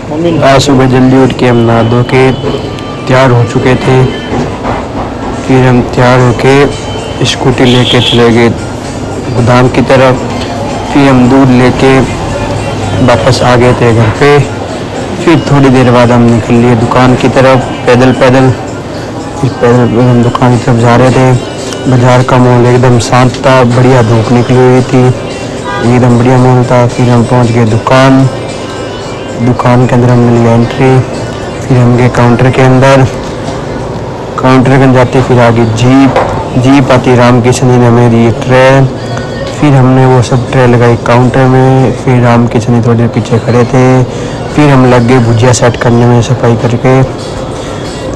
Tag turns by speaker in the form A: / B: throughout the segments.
A: आज सुबह जल्दी उठ के हम नहा धो के तैयार हो चुके थे। फिर हम तैयार होके स्कूटी लेके चले गए गोदाम की तरफ। फिर हम दूध लेके वापस आ गए थे घर पे। फिर थोड़ी देर बाद हम निकल लिए दुकान की तरफ पैदल पैदल। फिर पैदल हम दुकान की तरफ जा रहे थे। बाज़ार का माहौल एकदम शांत था, बढ़िया धूप निकली हुई थी, एकदम बढ़िया माहौल था। फिर हम पहुंच गए दुकान के अंदर हमने लिया एंट्री। फिर हम गए काउंटर के अंदर जाते फिर आगे जीप आती रामकिशन जी ने हमें दी ट्रे। फिर हमने वो सब ट्रे लगाई काउंटर में। फिर रामकिशन जी थोड़ी देर पीछे खड़े थे। फिर हम लग गए भुजिया सेट करने में सफाई करके।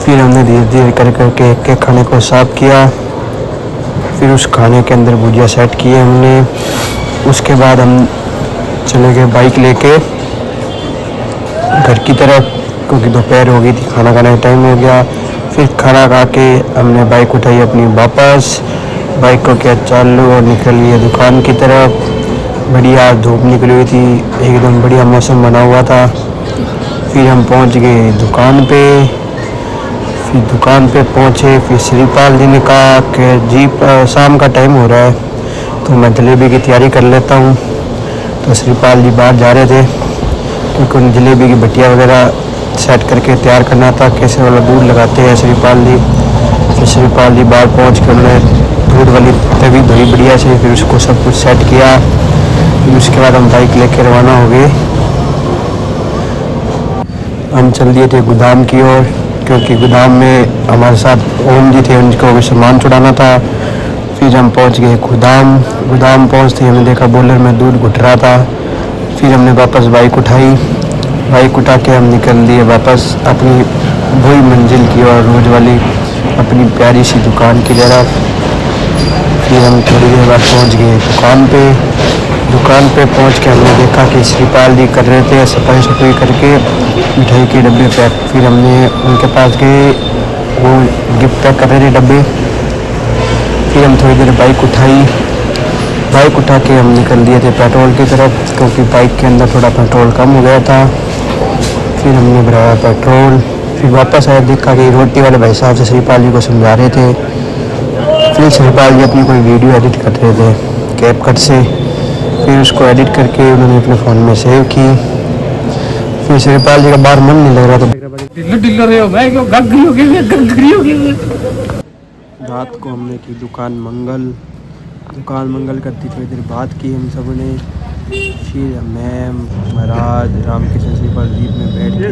A: फिर हमने धीरे धीरे करके एक एक खाने को साफ किया। फिर उस खाने के अंदर भुजिया सेट किए हमने। उसके बाद हम चले गए बाइक लेके घर की तरफ, क्योंकि दोपहर हो गई थी, खाना खाने का टाइम हो गया। फिर खाना खा के हमने बाइक उठाई अपनी वापस। बाइक को क्या चालू और निकल लिए दुकान की तरफ। बढ़िया धूप निकली हुई थी, एकदम बढ़िया मौसम बना हुआ था। फिर हम पहुंच गए दुकान पे। फिर दुकान पे पहुंचे। फिर श्रीपाल जी ने कहा कि जीप शाम का टाइम हो रहा है तो मैं जलेबी की तैयारी कर लेता हूँ। तो श्रीपाल जी बाहर जा रहे थे क्योंकि उन जलेबी की भटिया वगैरह सेट करके तैयार करना था। केसर वाला दूध लगाते हैं श्रीपाल जी। फिर श्रीपाल जी बाहर पहुँच कर उन्होंने दूध वाली तवी धोई बढ़िया से। फिर उसको सब कुछ सेट किया। फिर उसके बाद हम बाइक लेकर रवाना हो गए। हम चल दिए थे गोदाम की ओर, क्योंकि गोदाम में हमारे साथ ओम जी थे, उनको भी सामान छुड़ाना था। फिर हम पहुंच गए गोदाम पहुंचते हमने देखा बॉयलर में दूध घुट रहा था। फिर हमने वापस बाइक उठा के हम निकल लिए वापस अपनी वही मंजिल की ओर, रोज वाली अपनी प्यारी सी दुकान की तरफ। फिर हम थोड़ी देर बाद पहुंच गए दुकान पे पहुंच के हमने देखा कि श्रीपाल जी कर रहे थे सफाई करके मिठाई के डब्बे पैक। फिर हमने उनके पास गए, वो गिफ्ट पैक कर रहे थे डब्बे। फिर हम थोड़ी देर बाइक उठा के हम निकल दिए थे पेट्रोल की तरफ, क्योंकि बाइक के अंदर थोड़ा पेट्रोल कम हो गया था। फिर हमने भराया पेट्रोल। फिर वापस आया, देखा कि रोटी वाले भाई साहब से श्रीपाल जी को समझा रहे थे। फिर श्रीपाल जी अपनी कोई वीडियो एडिट कर रहे थे कैपकट से। फिर उसको एडिट करके उन्होंने अपने फ़ोन में सेव की। फिर श्रीपाल जी का बाहर मन नहीं लग रहा था। रात को हमने की दुकान मंगल करती थोड़ी देर बात की हम सब ने। फिर मैम महाराज रामकिशन श्रीपाल जीप में बैठ के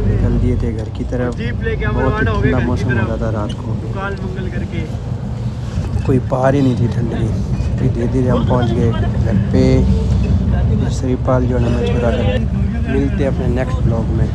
A: निकल दिए थे घर की तरफ। बहुत ठंडा मौसम हो रहा था रात को, दुकान मंगल करके कोई पार ही नहीं थी ठंड की। फिर धीरे धीरे हम पहुंच गए घर पे। श्रीपाल जो हमें छोड़ा। मिलते अपने नेक्स्ट ब्लॉग में।